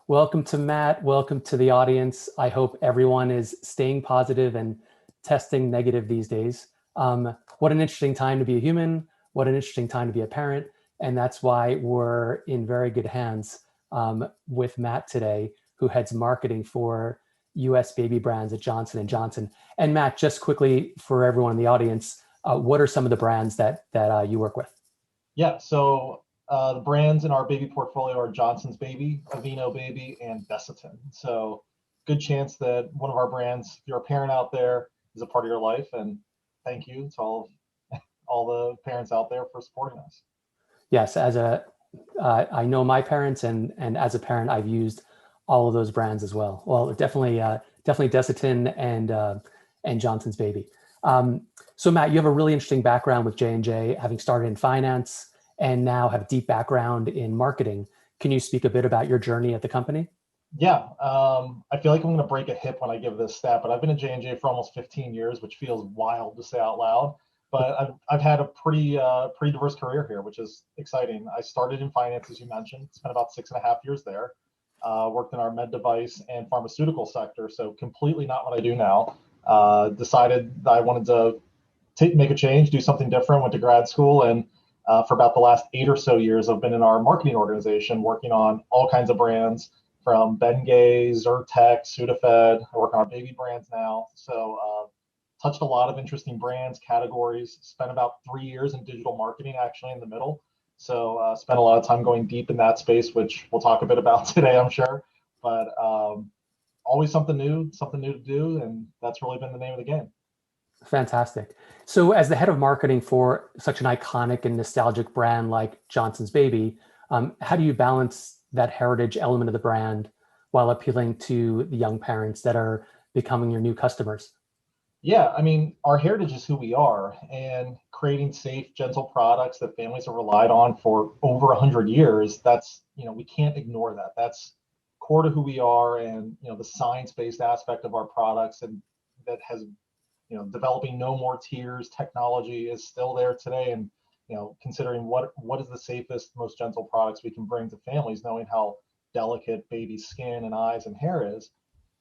Welcome to Matt. Welcome to the audience. I hope everyone is staying positive and testing negative these days. What an interesting time to be a human. What an interesting time to be a parent. And that's why we're in very good hands with Matt today, who heads marketing for US baby brands at Johnson and Johnson. And Matt, just quickly for everyone in the audience, what are some of the brands that you work with? Yeah, so the brands in our baby portfolio are Johnson's Baby, Aveeno Baby, and Desitin. So good chance that one of our brands, if you're a parent out there, is a part of your life. And thank you to all the parents out there for supporting us. Yes, I know my parents, and as a parent, I've used all of those brands as well. Well, definitely Desitin and Johnson's Baby. So Matt, you have a really interesting background with J&J, having started in finance and now have a deep background in marketing. Can you speak a bit about your journey at the company? Yeah, I feel like I'm going to break a hip when I give this stat, but I've been at J&J for almost 15 years, which feels wild to say out loud. But I've had a pretty diverse career here, which is exciting. I started in finance, as you mentioned, spent about 6.5 years there. Worked in our med device and pharmaceutical sector, so completely not what I do now. Decided that I wanted to make a change, do something different. Went to grad school, and for about the last 8 or so years, I've been in our marketing organization, working on all kinds of brands from Bengay, Zyrtec, Sudafed. I work on our baby brands now. So touched a lot of interesting brands, categories. Spent about 3 years in digital marketing, actually in the middle. So spent a lot of time going deep in that space, which we'll talk a bit about today, I'm sure. But always something new to do, and that's really been the name of the game. Fantastic. So as the head of marketing for such an iconic and nostalgic brand like Johnson's Baby, how do you balance that heritage element of the brand while appealing to the young parents that are becoming your new customers? Yeah, I mean, our heritage is who we are, and creating safe, gentle products that families have relied on for over 100 years. We can't ignore that. That's core to who we are, and the science-based aspect of our products, and that has developing no more tears technology is still there today. And considering what is the safest, most gentle products we can bring to families, knowing how delicate baby skin and eyes and hair is,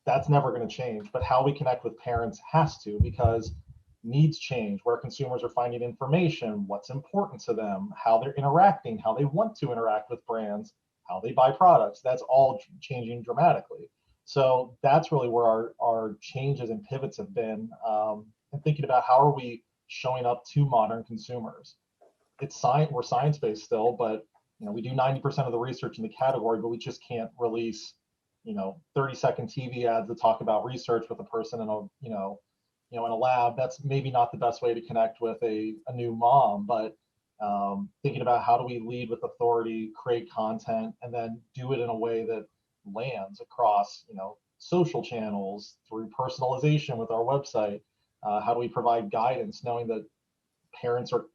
that's never going to change. But how we connect with parents has to, because needs change, where consumers are finding information, what's important to them, how they're interacting, how they want to interact with brands, how they buy products. That's all changing dramatically. So that's really where our changes and pivots have been, and thinking about how are we showing up to modern consumers. It's science, we're science-based still, but we do 90% of the research in the category, but we just can't release 30-second TV ads that talk about research with a person in in a lab. That's maybe not the best way to connect with a new mom, but thinking about how do we lead with authority, create content, and then do it in a way that lands across social channels through personalization with our website. How do we provide guidance, knowing that parents are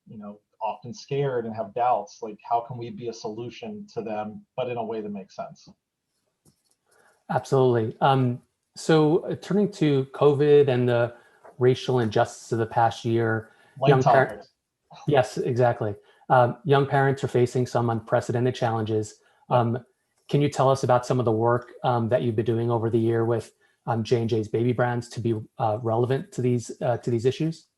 often scared and have doubts? Like, how can we be a solution to them, but in a way that makes sense? Absolutely. So turning to COVID and the racial injustice of the past year, Light young parents, topics. yes, exactly. Young parents are facing some unprecedented challenges. Can you tell us about some of the work that you've been doing over the year with J&J's baby brands to be relevant to these issues?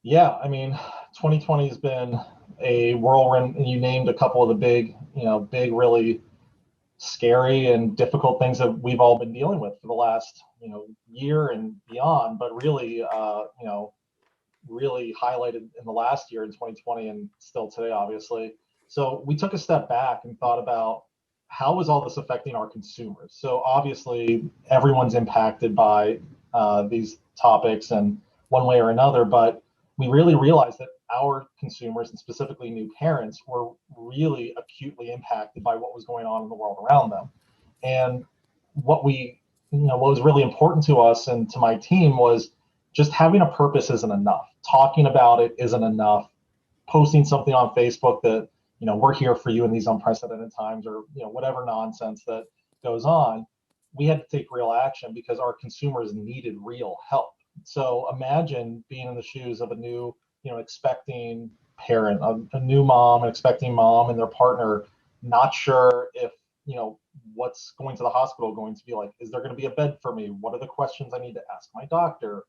Yeah, I mean, 2020 has been a whirlwind, and you named a couple of the big, really scary and difficult things that we've all been dealing with for the last, year and beyond. But really, really highlighted in the last year in 2020, and still today, obviously. So we took a step back and thought about how is all this affecting our consumers. So obviously, everyone's impacted by these topics in one way or another, but we really realized that our consumers, and specifically new parents, were really acutely impacted by what was going on in the world around them. And what was really important to us and to my team was just having a purpose isn't enough. Talking about it isn't enough. Posting something on Facebook that, we're here for you in these unprecedented times, or, whatever nonsense that goes on. We had to take real action because our consumers needed real help. So imagine being in the shoes of a new, expecting parent, a new mom, an expecting mom, and their partner, not sure if what's going to the hospital going to be like? Is there going to be a bed for me? What are the questions I need to ask my doctor?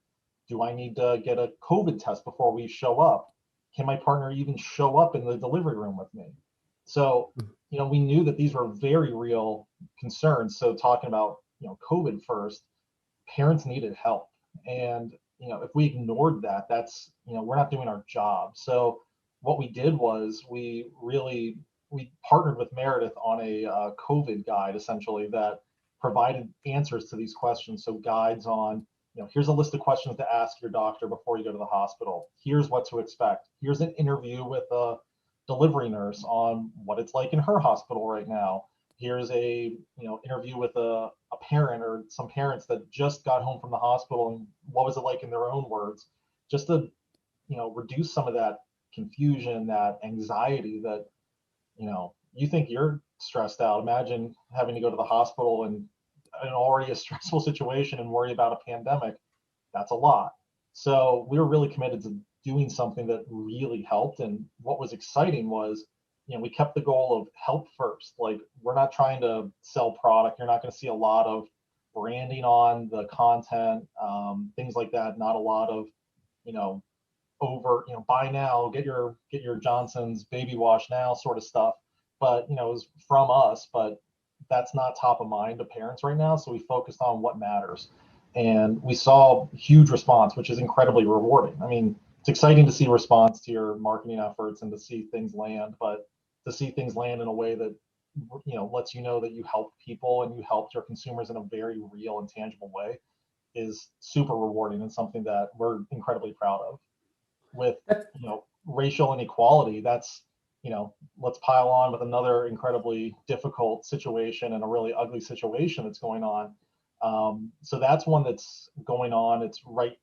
Do I need to get a COVID test before we show up? Can my partner even show up in the delivery room with me? So, we knew that these were very real concerns. So talking about, COVID first, parents needed help. And, if we ignored that, that's, we're not doing our job. So what we did was we partnered with Meredith on a COVID guide, essentially, that provided answers to these questions. So guides on, here's a list of questions to ask your doctor before you go to the hospital. Here's what to expect. Here's an interview with a delivery nurse on what it's like in her hospital right now. Here's a interview with a parent or some parents that just got home from the hospital, and what was it like in their own words, just to reduce some of that confusion, that anxiety that you think you're stressed out. Imagine having to go to the hospital and in already a stressful situation and worry about a pandemic. That's a lot. So we were really committed to doing something that really helped. And what was exciting was, we kept the goal of help first. Like, we're not trying to sell product. You're not going to see a lot of branding on the content, things like that. Not a lot of, buy now, get your Johnson's baby wash now sort of stuff. But, it was from us, but that's not top of mind to parents right now. So we focused on what matters. And we saw huge response, which is incredibly rewarding. I mean, it's exciting to see response to your marketing efforts and to see things land, but to see things land in a way that, lets you know that you helped people and you helped your consumers in a very real and tangible way is super rewarding and something that we're incredibly proud of. With, racial inequality, that's, let's pile on with another incredibly difficult situation and a really ugly situation that's going on. So that's one that's going on. It's right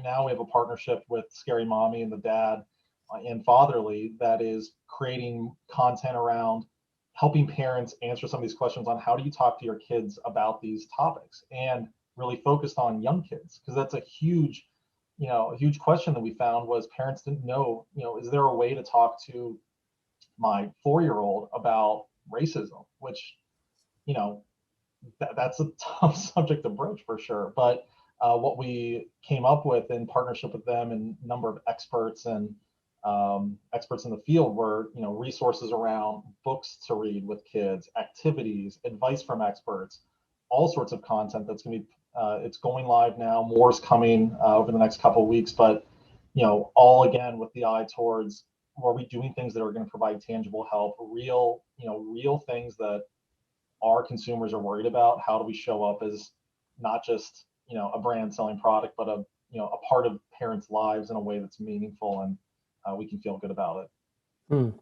now we have a partnership with Scary Mommy and the Dad and Fatherly that is creating content around helping parents answer some of these questions on how do you talk to your kids about these topics, and really focused on young kids, because that's a huge question that we found was parents didn't know, is there a way to talk to my 4-year-old about racism, which, that's a tough subject to broach for sure. But what we came up with in partnership with them and a number of experts and experts in the field were, resources around books to read with kids, activities, advice from experts, all sorts of content that's going to be, it's going live now. More's coming over the next couple of weeks, but, all again with the eye towards, are we doing things that are going to provide tangible help, real things that our consumers are worried about? How do we show up as not just, a brand selling product, but a part of parents' lives in a way that's meaningful and we can feel good about it.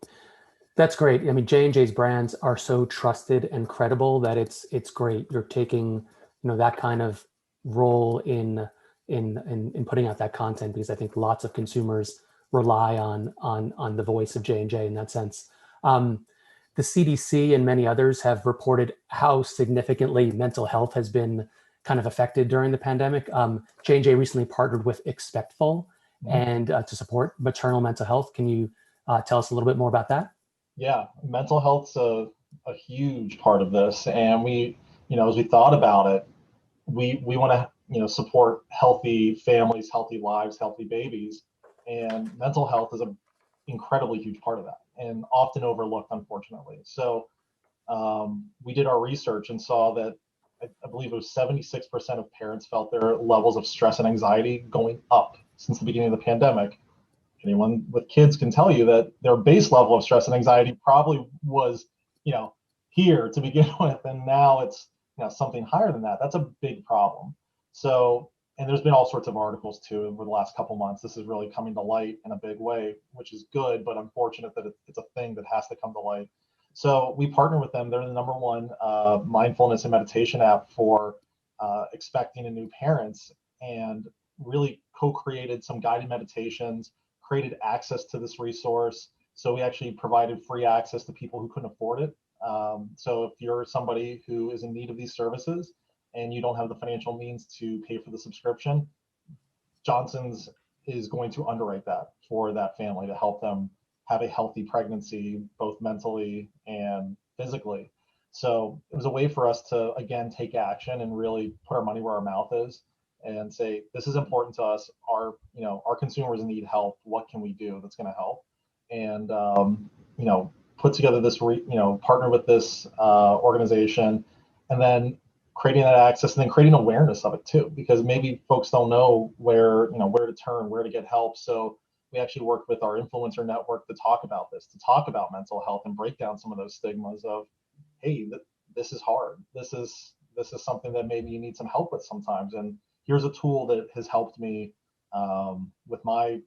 That's great. I mean, J&J's brands are so trusted and credible that it's great. You're taking, that kind of role in putting out that content, because I think lots of consumers rely on the voice of J&J in that sense. The CDC and many others have reported how significantly mental health has been kind of affected during the pandemic. J&J recently partnered with Expectful and to support maternal mental health. Can you tell us a little bit more about that? Yeah, mental health's a huge part of this, and we, as we thought about it, we want to, support healthy families, healthy lives, healthy babies, and mental health is an incredibly huge part of that, and often overlooked, unfortunately. So we did our research and saw that I believe it was 76% of parents felt their levels of stress and anxiety going up since the beginning of the pandemic. Anyone with kids can tell you that their base level of stress and anxiety probably was, here to begin with, and now it's, something higher than that. That's a big problem. So, and there's been all sorts of articles too over the last couple months. This is really coming to light in a big way, which is good, but unfortunate that it's a thing that has to come to light. So we partner with them. They're the number one mindfulness and meditation app for expecting and new parents, and really co-created some guided meditations, created access to this resource. So we actually provided free access to people who couldn't afford it. So if you're somebody who is in need of these services and you don't have the financial means to pay for the subscription, Johnson's is going to underwrite that for that family to help them have a healthy pregnancy, both mentally and physically. So it was a way for us to, again, take action and really put our money where our mouth is and say, this is important to us. Our consumers need help. What can we do that's going to help? And, put together this, partner with this organization, and then creating that access, and then creating awareness of it too, because maybe folks don't know where to turn, where to get help. So we actually worked with our influencer network to talk about this, to talk about mental health and break down some of those stigmas of, hey, this is hard. This is something that maybe you need some help with sometimes. And here's a tool that has helped me with my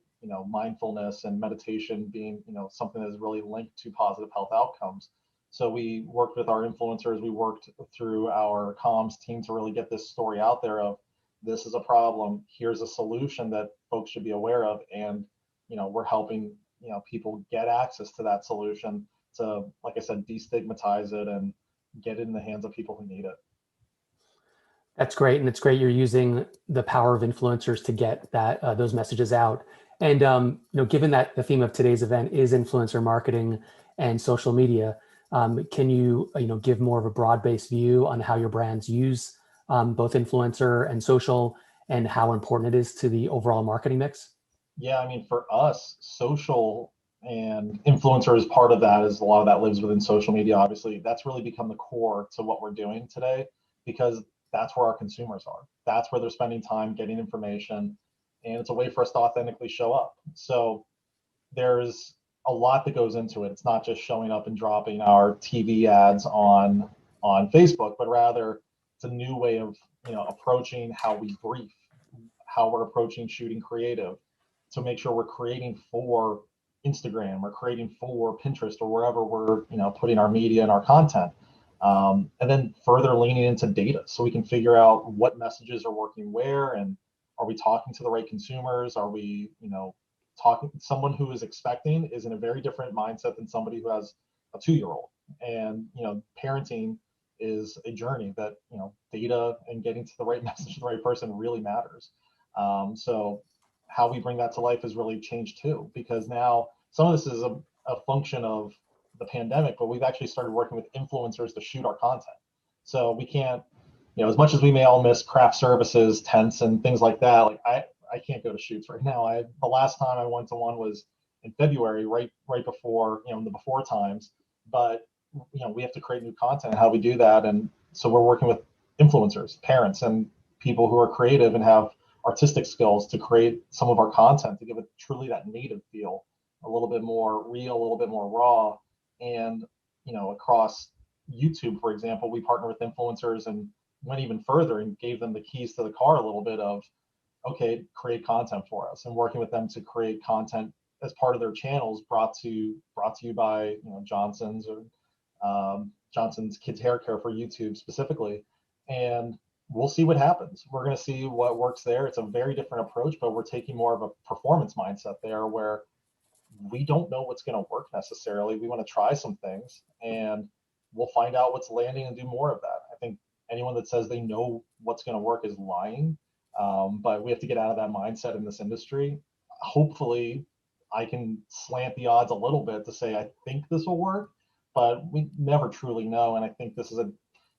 mindfulness and meditation being something that is really linked to positive health outcomes. So we worked with our influencers. We worked through our comms team to really get this story out there of, this is a problem. Here's a solution that folks should be aware of, and we're helping people get access to that solution to, like I said, destigmatize it and get it in the hands of people who need it. That's great, and it's great you're using the power of influencers to get those messages out. And given that the theme of today's event is influencer marketing and social media, can you give more of a broad-based view on how your brands use both influencer and social, and how important it is to the overall marketing mix? Yeah, I mean, for us, social and influencer is part of that. Is a lot of that lives within social media. Obviously, that's really become the core to what we're doing today, because that's where our consumers are. That's where they're spending time getting information, and it's a way for us to authentically show up. So there's a lot that goes into it. It's not just showing up and dropping our TV ads on Facebook, but rather it's a new way of approaching how we brief, how we're approaching shooting creative, to make sure we're creating for Instagram, or creating for Pinterest, or wherever we're putting our media and our content. And then further leaning into data, so we can figure out what messages are working where, and are we talking to the right consumers? Are we talking, someone who is expecting is in a very different mindset than somebody who has a 2-year-old. And parenting is a journey that data and getting to the right message to the right person really matters. So how we bring that to life has really changed too, because now some of this is a function of the pandemic, but we've actually started working with influencers to shoot our content. So we can't, as much as we may all miss craft services, tents, and things like that, like I can't go to shoots right now. The last time I went to one was in February, right before, the before times. But we have to create new content. How we do that, and so we're working with influencers, parents, and people who are creative and have artistic skills to create some of our content to give it truly that native feel, a little bit more real, a little bit more raw. And across YouTube, for example, we partner with influencers and went even further and gave them the keys to the car a little bit of, okay, create content for us, and working with them to create content as part of their channels, brought to you by Johnson's, or Johnson's Kids Hair Care for YouTube specifically. And we'll see what happens. We're going to see what works there. It's a very different approach, but we're taking more of a performance mindset there, where we don't know what's going to work necessarily. We want to try some things, and we'll find out what's landing and do more of that. I think anyone that says they know what's going to work is lying. But we have to get out of that mindset in this industry. Hopefully, I can slant the odds a little bit to say I think this will work, but we never truly know. And I think this is a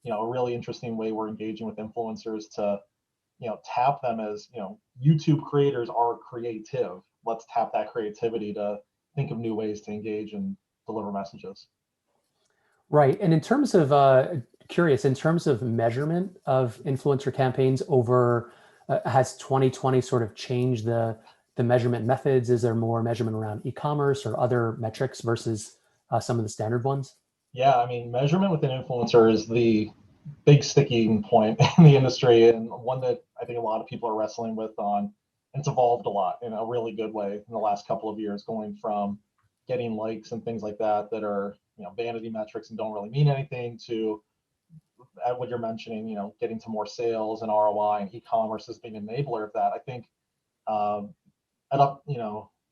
really interesting way we're engaging with influencers to tap them as YouTube creators are creative. Let's tap that creativity to think of new ways to engage and deliver messages. Right. And in terms of curious, in terms of measurement of influencer campaigns over, has 2020 sort of changed the measurement methods? Is there more measurement around e-commerce or other metrics versus some of the standard ones? Yeah, I mean, measurement within influencer is the big sticking point in the industry, and one that I think a lot of people are wrestling with on. And it's evolved a lot in a really good way in the last couple of years, going from getting likes and things like that are vanity metrics and don't really mean anything, to what you're mentioning, getting to more sales and ROI, and e-commerce as being an enabler of that. I think um,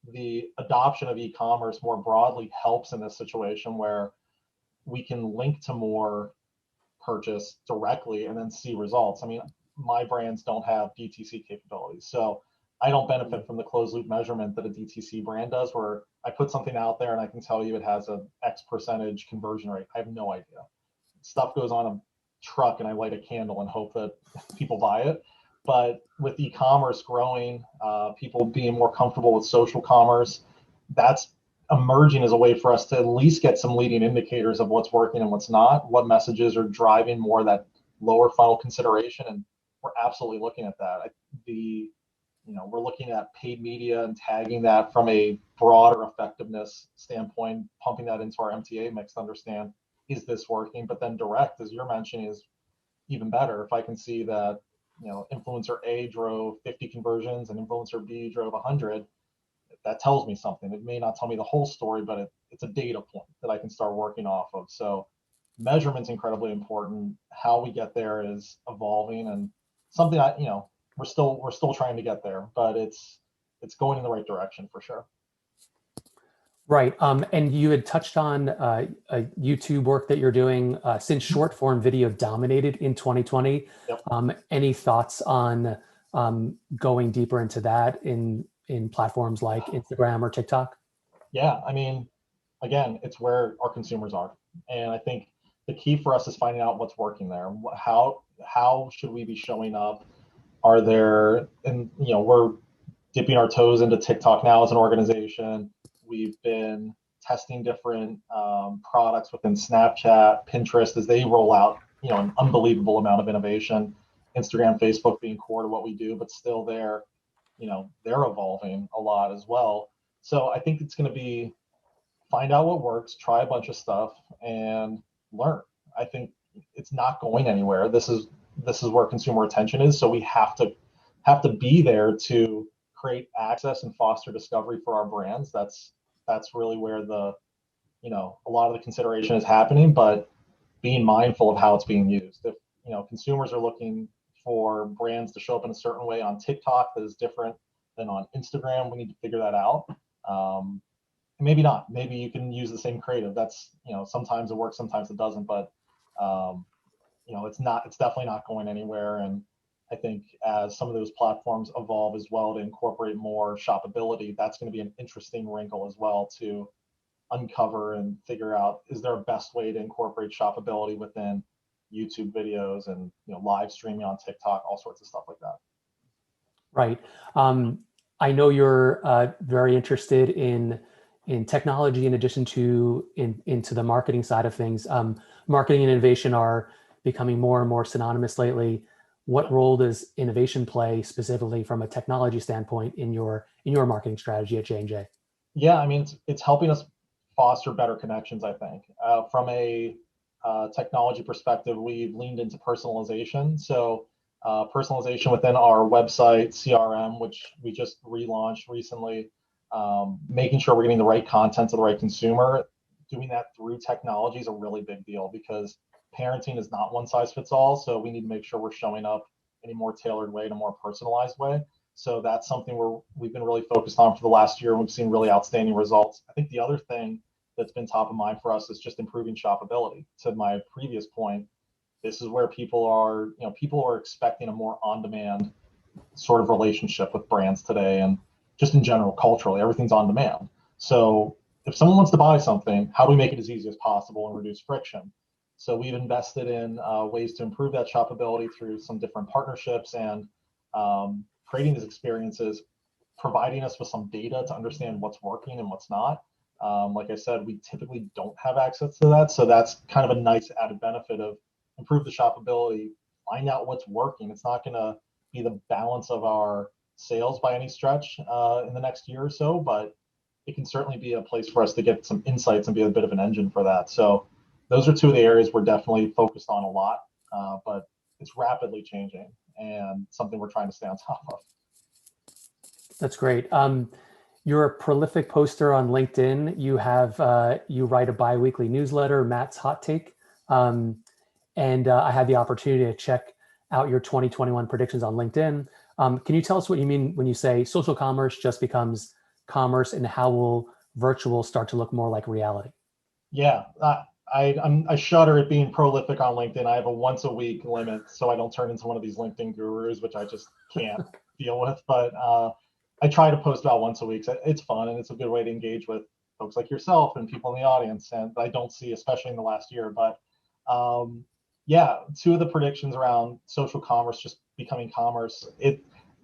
the adoption of e-commerce more broadly helps in this situation, where we can link to more purchase directly and then see results. I mean, my brands don't have DTC capabilities, so I don't benefit from the closed loop measurement that a DTC brand does, where I put something out there and I can tell you it has a X percentage conversion rate. I have no idea. stuff goes on a truck and I light a candle and hope that people buy it. But with e-commerce growing, people being more comfortable with social commerce, that's emerging as a way for us to at least get some leading indicators of what's working and what's not, what messages are driving more of that lower funnel consideration. And we're absolutely looking at that. We're looking at paid media and tagging that from a broader effectiveness standpoint, pumping that into our MTA mix to understand, is this working? But then direct, as you're mentioning, is even better. If I can see that, influencer A drove 50 conversions and influencer B drove 100, that tells me something. It may not tell me the whole story, but it's a data point that I can start working off of. So measurement's incredibly important. How we get there is evolving, and something we're still trying to get there, but it's going in the right direction for sure. Right. And you had touched on YouTube work that you're doing since short form video dominated in 2020. Yep. Any thoughts on going deeper into that in platforms like Instagram or TikTok? Yeah, I mean, again, it's where our consumers are. And I think the key for us is finding out what's working there. How should we be showing up? Are there, and we're dipping our toes into TikTok now as an organization. We've been testing different products within Snapchat, Pinterest as they roll out, an unbelievable amount of innovation. Instagram, Facebook being core to what we do, but still they're evolving a lot as well. So I think it's going to be find out what works, try a bunch of stuff, and learn. I think it's not going anywhere. This is where consumer attention is. So we have to be there to create access and foster discovery for our brands. That's really where a lot of the consideration is happening, but being mindful of how it's being used. If consumers are looking for brands to show up in a certain way on TikTok that is different than on Instagram, we need to figure that out. Maybe not. Maybe you can use the same creative. That's sometimes it works, sometimes it doesn't. But it's definitely not going anywhere. And I think as some of those platforms evolve as well to incorporate more shoppability, that's going to be an interesting wrinkle as well to uncover and figure out, is there a best way to incorporate shoppability within YouTube videos and live streaming on TikTok, all sorts of stuff like that. Right. I know you're very interested in technology in addition to into the marketing side of things. Marketing and innovation are becoming more and more synonymous lately. What role does innovation play specifically from a technology standpoint in your marketing strategy at J&J? Yeah, I mean, it's helping us foster better connections, I think. From a technology perspective, we've leaned into personalization. So personalization within our website, CRM, which we just relaunched recently, making sure we're getting the right content to the right consumer. Doing that through technology is a really big deal because parenting is not one size fits all. So we need to make sure we're showing up in a more tailored way, in a more personalized way. So that's something we've been really focused on for the last year, and we've seen really outstanding results. I think the other thing that's been top of mind for us is just improving shoppability. To my previous point, this is where people are expecting a more on-demand sort of relationship with brands today, and just in general, culturally, everything's on demand. So if someone wants to buy something, how do we make it as easy as possible and reduce friction? So we've invested in ways to improve that shoppability through some different partnerships and creating these experiences, providing us with some data to understand what's working and what's not. Like I said, we typically don't have access to that. So that's kind of a nice added benefit of improve the shoppability, find out what's working. It's not going to be the balance of our sales by any stretch in the next year or so, but it can certainly be a place for us to get some insights and be a bit of an engine for that. So those are two of the areas we're definitely focused on a lot, but it's rapidly changing and something we're trying to stay on top of. That's great. You're a prolific poster on LinkedIn. You write a bi-weekly newsletter, Matt's Hot Take. And I had the opportunity to check out your 2021 predictions on LinkedIn. Can you tell us what you mean when you say social commerce just becomes commerce, and how will virtual start to look more like reality? Yeah, I shudder at being prolific on LinkedIn. I have a once a week limit, so I don't turn into one of these LinkedIn gurus, which I just can't deal with. But I try to post about once a week. So it's fun, and it's a good way to engage with folks like yourself and people in the audience, and I don't see, especially in the last year. But Yeah, two of the predictions around social commerce just becoming commerce.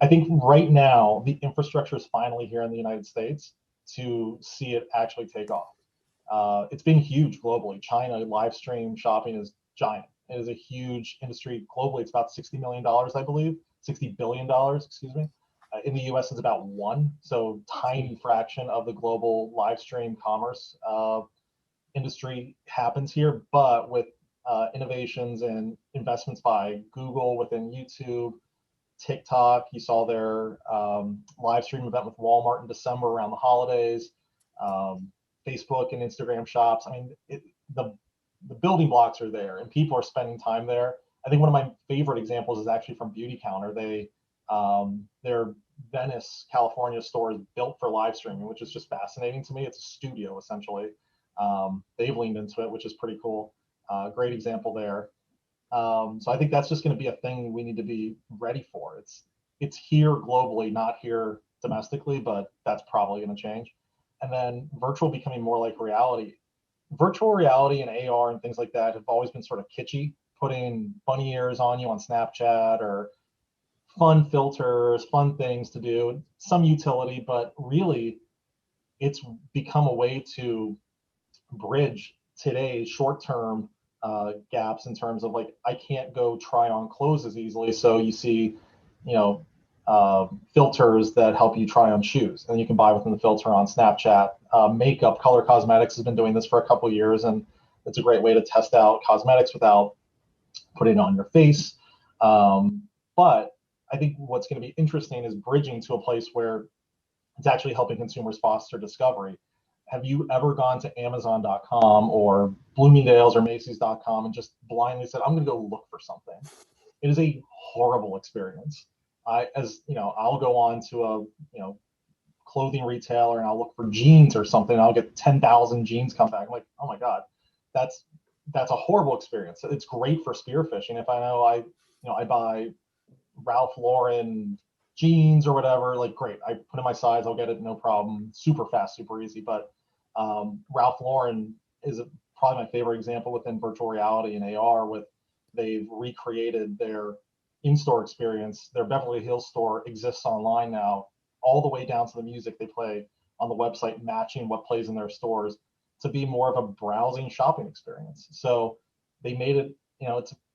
I think right now the infrastructure is finally here in the United States to see it actually take off. It's been huge globally. China live stream shopping is giant. It is a huge industry globally. It's about $60 million, I believe, $60 billion, excuse me. In the US, it's about one, so tiny fraction of the global live stream commerce industry happens here. But with innovations and investments by Google within YouTube, TikTok, you saw their live stream event with Walmart in December around the holidays. Facebook and Instagram shops. I mean, the building blocks are there, and people are spending time there. I think one of my favorite examples is actually from Beauty Counter. Their Venice, California store is built for live streaming, which is just fascinating to me. It's a studio essentially. They've leaned into it, which is pretty cool. Great example there. So I think that's just going to be a thing we need to be ready for. It's here globally, not here domestically, but that's probably going to change. And then virtual becoming more like reality. Virtual reality and AR and things like that have always been sort of kitschy, putting bunny ears on you on Snapchat or fun filters, fun things to do, some utility, but really it's become a way to bridge today's short-term gaps in terms of like, I can't go try on clothes as easily. So you see, filters that help you try on shoes, and you can buy within the filter on Snapchat. Makeup, color cosmetics has been doing this for a couple of years, and it's a great way to test out cosmetics without putting it on your face. But I think what's going to be interesting is bridging to a place where it's actually helping consumers foster discovery. Have you ever gone to Amazon.com or Bloomingdale's or Macy's.com and just blindly said, I'm going to go look for something? It is a horrible experience. I'll go on to a clothing retailer and I'll look for jeans or something. And I'll get 10,000 jeans come back. I'm like, oh my god, that's a horrible experience. It's great for spearfishing. If I know I buy Ralph Lauren jeans or whatever, like great. I put in my size, I'll get it, no problem. Super fast, super easy. But Ralph Lauren is probably my favorite example within virtual reality and AR. They've recreated their in-store experience. Their Beverly Hills store exists online now, all the way down to the music they play on the website, matching what plays in their stores to be more of a browsing shopping experience. So they made it,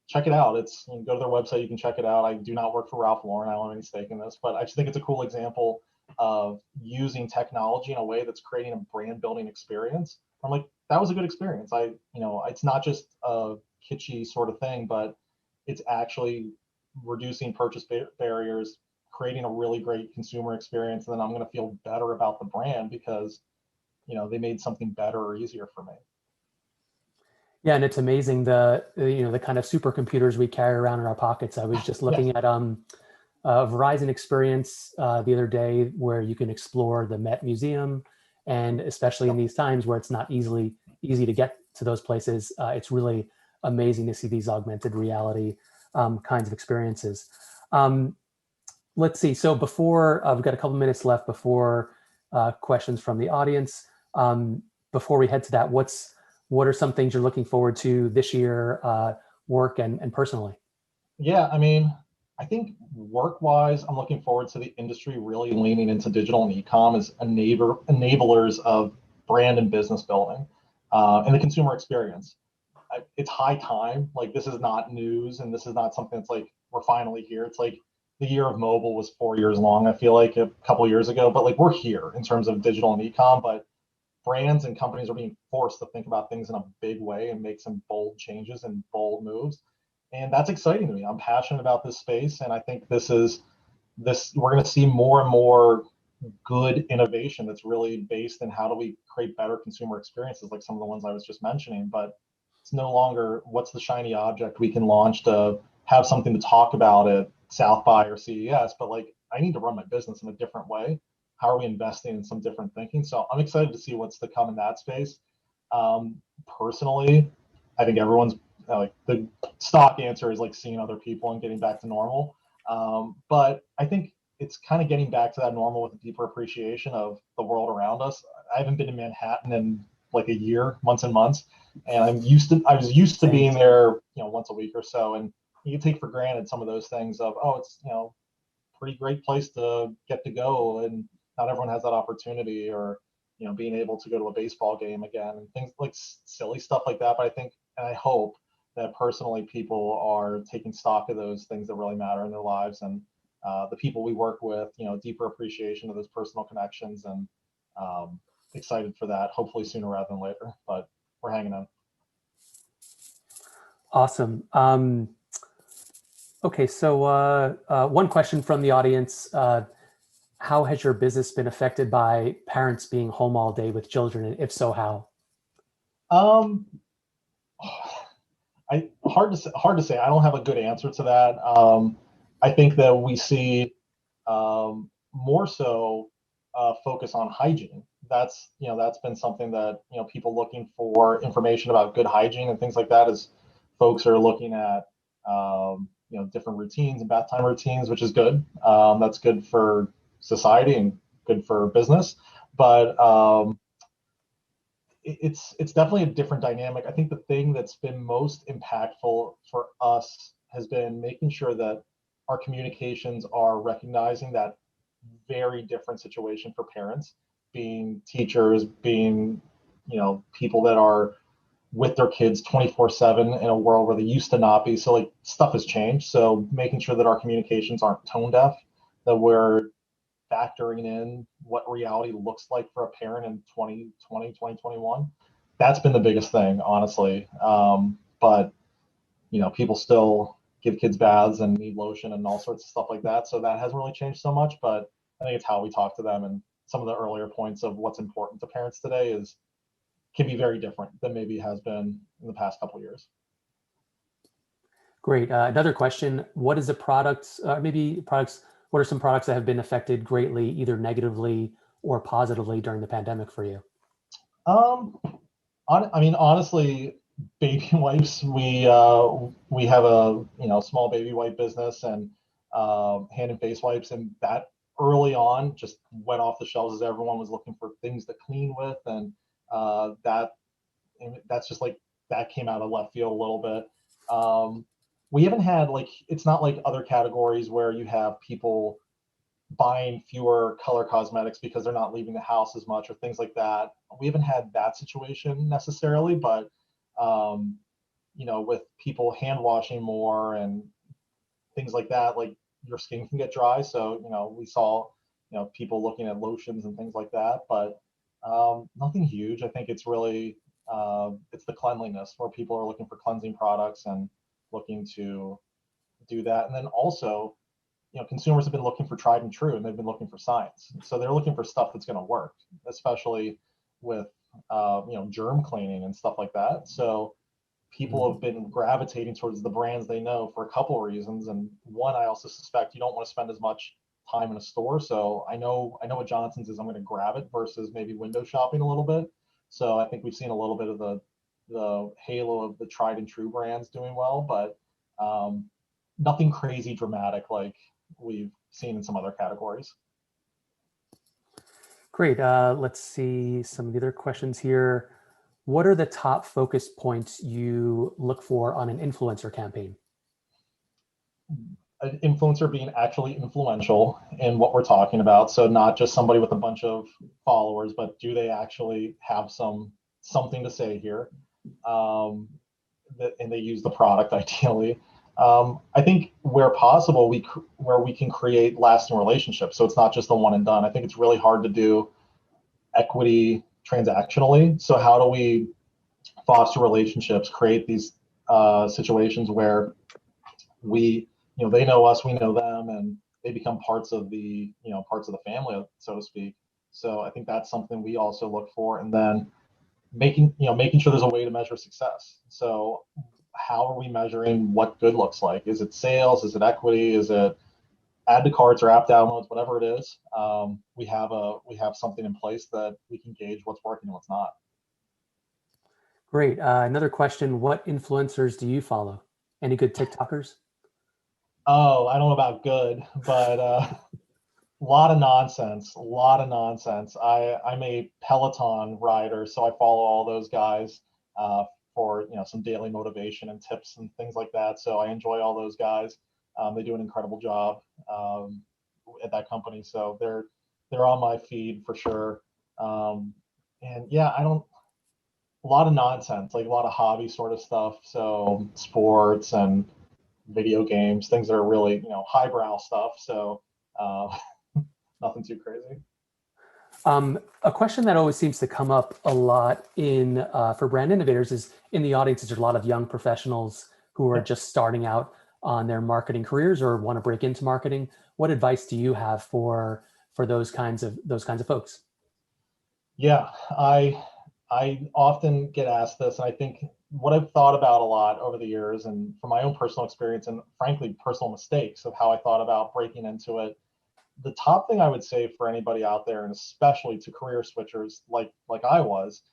check it out. You can go to their website, you can check it out. I do not work for Ralph Lauren. I don't have any stake in this, but I just think it's a cool example of using technology in a way that's creating a brand building experience. I'm like, that was a good experience. It's not just a kitschy sort of thing, but it's actually reducing purchase barriers, creating a really great consumer experience. And then I'm going to feel better about the brand because, they made something better or easier for me. Yeah, and it's amazing the kind of supercomputers we carry around in our pockets. I was just looking at a Verizon experience the other day where you can explore the Met Museum, and especially in these times where it's not easy to get to those places, it's really amazing to see these augmented reality kinds of experiences. Let's see. So before we've got a couple minutes left before questions from the audience. Before we head to that, what are some things you're looking forward to this year, work and personally? Yeah, I think work-wise, I'm looking forward to the industry really leaning into digital and e-com as enablers of brand and business building and the consumer experience. It's high time. Like, this is not news, and this is not something that's like, we're finally here. It's like the year of mobile was 4 years long, I feel like, a couple years ago, but like, we're here in terms of digital and e-com, but brands and companies are being forced to think about things in a big way and make some bold changes and bold moves. And that's exciting to me. I'm passionate about this space. And I think we're going to see more and more good innovation that's really based in how do we create better consumer experiences, like some of the ones I was just mentioning. But it's no longer what's the shiny object we can launch to have something to talk about at South by or CES, but like, I need to run my business in a different way. How are we investing in some different thinking? So I'm excited to see what's to come in that space. Personally, I think everyone's like, the stock answer is like seeing other people and getting back to normal. But I think it's kind of getting back to that normal with a deeper appreciation of the world around us. I haven't been in Manhattan in like a year, months and months. and I was used to being there, once a week or so, and you take for granted some of those things of, oh, it's, pretty great place to get to go, and not everyone has that opportunity, or being able to go to a baseball game again, and things like silly stuff like that. But I think, and I hope that personally people are taking stock of those things that really matter in their lives, and the people we work with, deeper appreciation of those personal connections, and excited for that, hopefully sooner rather than later, but we're hanging on. Awesome. Okay, so one question from the audience. How has your business been affected by parents being home all day with children? And if so, how? Um, hard to say. I don't have a good answer to that. I think that we see more so focus on hygiene. That's been something that people looking for information about good hygiene and things like that, as folks are looking at different routines and bath time routines, which is good. That's good for society and good for business, but it's definitely a different dynamic. I think the thing that's been most impactful for us has been making sure that our communications are recognizing that very different situation for parents, being teachers, being people that are with their kids 24/7 in a world where they used to not be. So like stuff has changed. So making sure that our communications aren't tone deaf, that we're factoring in what reality looks like for a parent in 2020, 2021. That's been the biggest thing, honestly. But people still give kids baths and need lotion and all sorts of stuff like that. So that hasn't really changed so much, but I think it's how we talk to them, and some of the earlier points of what's important to parents today can be very different than maybe has been in the past couple of years. Great. Another question: what is a product? Maybe products. What are some products that have been affected greatly, either negatively or positively, during the pandemic for you? Honestly, baby wipes. We have a small baby wipe business, and hand and face wipes, and that early on just went off the shelves as everyone was looking for things to clean with, and that's just like that came out of left field a little bit. We haven't had, like, it's not like other categories where you have people buying fewer color cosmetics because they're not leaving the house as much or things like that. We haven't had that situation necessarily, but with people hand washing more and things like that, like your skin can get dry. So, we saw, people looking at lotions and things like that, but nothing huge. I think it's really, it's the cleanliness where people are looking for cleansing products and looking to do that. And then also, consumers have been looking for tried and true, and they've been looking for science. So they're looking for stuff that's going to work, especially with, germ cleaning and stuff like that. So people have been gravitating towards the brands they know for a couple of reasons. And one, I also suspect you don't want to spend as much time in a store. So I know what Johnson's is. I'm going to grab it versus maybe window shopping a little bit. So I think we've seen a little bit of the halo of the tried and true brands doing well, but nothing crazy dramatic like we've seen in some other categories. Great. Let's see some of the other questions here. What are the top focus points you look for on an influencer campaign? An influencer being actually influential in what we're talking about. So not just somebody with a bunch of followers, but do they actually have something to say here? And they use the product ideally. I think where possible, where we can create lasting relationships. So it's not just a one and done. I think it's really hard to do equity transactionally. So how do we foster relationships, create these situations where they know us, we know them, and they become parts of the family, so to speak. So I think that's something we also look for. And then making sure there's a way to measure success. So how are we measuring what good looks like? Is it sales? Is it equity? Is it add to carts or app downloads? Whatever it is, we have something in place that we can gauge what's working and what's not. Great. Another question: what influencers do you follow? Any good TikTokers? Oh, I don't know about good, but a lot of nonsense. I'm a Peloton rider, so I follow all those guys. for some daily motivation and tips and things like that. So I enjoy all those guys. They do an incredible job at that company. So they're on my feed for sure. And yeah, I don't a lot of nonsense, like a lot of hobby sort of stuff. So sports and video games, things that are really highbrow stuff. So nothing too crazy. A question that always seems to come up a lot in for brand innovators is in the audience. There's a lot of young professionals who are Yeah. just starting out on their marketing careers or want to break into marketing. What advice do you have for those kinds of folks? Yeah, I often get asked this, and I think what I've thought about a lot over the years, and from my own personal experience, and frankly personal mistakes of how I thought about breaking into it, the top thing I would say for anybody out there, and especially to career switchers like I was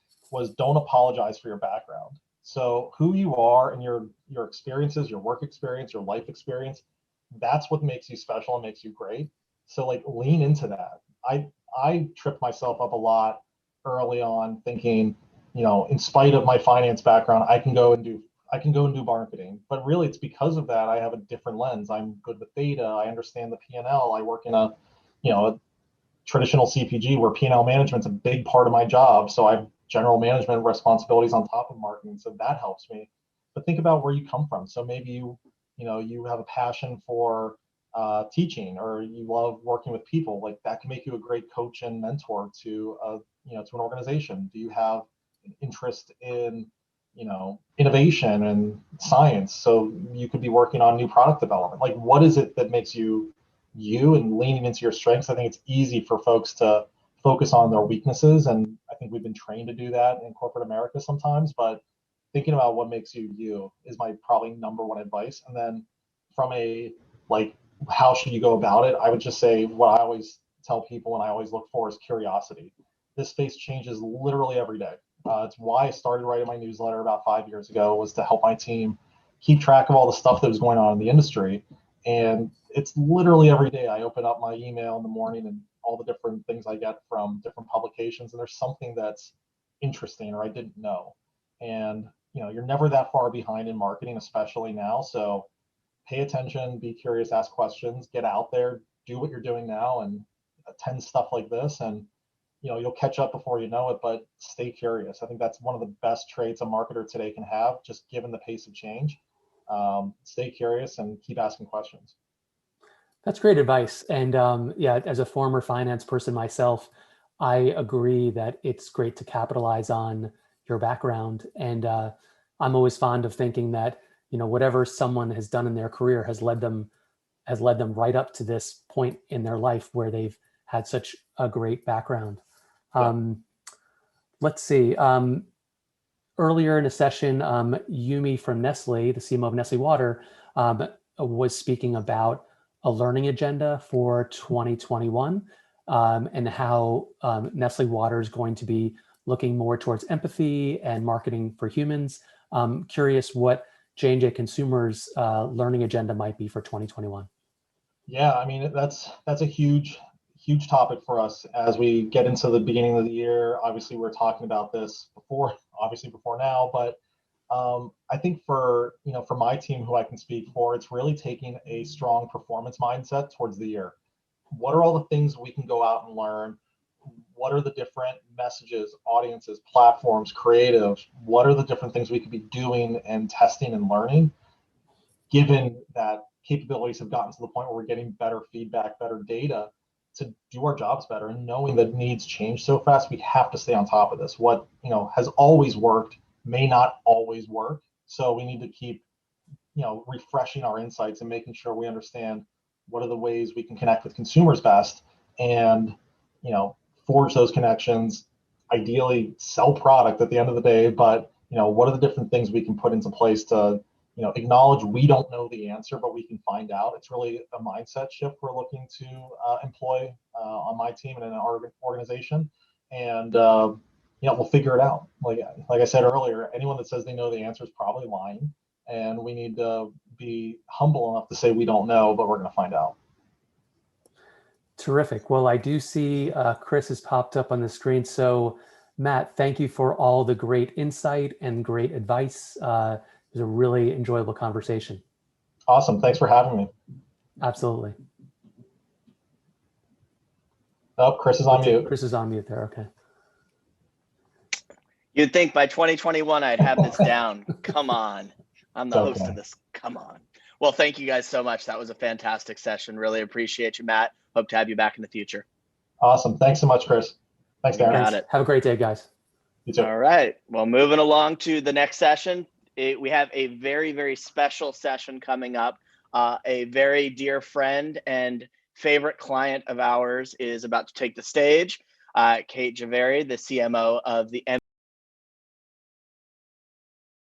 don't apologize for your background. So who you are and your experiences, your work experience, your life experience, that's what makes you special and makes you great. So like lean into that. I tripped myself up a lot early on thinking, in spite of my finance background, I can go and do marketing. But really it's because of that I have a different lens. I'm good with data. I understand the P&L. I work in a traditional CPG where P&L management's a big part of my job. So I have general management responsibilities on top of marketing. So that helps me. But think about where you come from. So maybe you have a passion for teaching, or you love working with people. Like that can make you a great coach and mentor to to an organization. Do you have an interest in innovation and science? So you could be working on new product development. Like what is it that makes you and leaning into your strengths? I think it's easy for folks to focus on their weaknesses, and I think we've been trained to do that in corporate America sometimes. But thinking about what makes you is my probably number one advice. And then from a like how should you go about it, I would just say what I always tell people and I always look for is curiosity. This space changes literally every day. It's why I started writing my newsletter about 5 years ago, was to help my team keep track of all the stuff that was going on in the industry. And it's literally every day I open up my email in the morning and all the different things I get from different publications, and there's something that's interesting or I didn't know. And you're never that far behind in marketing, especially now. So pay attention, be curious, ask questions, get out there, do what you're doing now, and attend stuff like this. And you'll catch up before you know it, but stay curious. I think that's one of the best traits a marketer today can have, just given the pace of change. Stay curious and keep asking questions. That's great advice. And yeah, as a former finance person myself, I agree that it's great to capitalize on your background. And I'm always fond of thinking that, whatever someone has done in their career has led them right up to this point in their life where they've had such a great background. Yeah. Let's see. Earlier in a session, Yumi from Nestle, the CMO of Nestle Water, was speaking about a learning agenda for 2021 and how Nestle Water is going to be looking more towards empathy and marketing for humans. Curious what J&J Consumer's learning agenda might be for 2021. Yeah, I mean that's a huge topic for us as we get into the beginning of the year. Obviously, we're talking about this before now, but I think for my team, who I can speak for, it's really taking a strong performance mindset towards the year. What are all the things we can go out and learn? What are the different messages, audiences, platforms, creative? What are the different things we could be doing and testing and learning, given that capabilities have gotten to the point where we're getting better feedback, better data to do our jobs better, and knowing that needs change so fast, we have to stay on top of this. What has always worked may not always work, so we need to keep refreshing our insights and making sure we understand what are the ways we can connect with consumers best, and forge those connections, ideally sell product at the end of the day. But what are the different things we can put into place to acknowledge we don't know the answer, but we can find out. It's really a mindset shift we're looking to employ on my team and in our organization. And we'll figure it out. Like I said earlier, anyone that says they know the answer is probably lying. And we need to be humble enough to say we don't know, but we're going to find out. Terrific. Well, I do see Chris has popped up on the screen. So Matt, thank you for all the great insight and great advice. It was a really enjoyable conversation. Awesome. Thanks for having me. Absolutely. Oh, Chris is on mute. Chris is on mute there. Okay. You'd think by 2021 I'd have this down. Come on. I'm the host of this. Come on. Well, thank you guys so much. That was a fantastic session. Really appreciate you, Matt. Hope to have you back in the future. Awesome. Thanks so much, Chris. Thanks, Darren. Got it. Have a great day, guys. You too. All right. Well, moving along to the next session. We have a very, very special session coming up. A very dear friend and favorite client of ours is about to take the stage. Kate Javeri, the CMO of the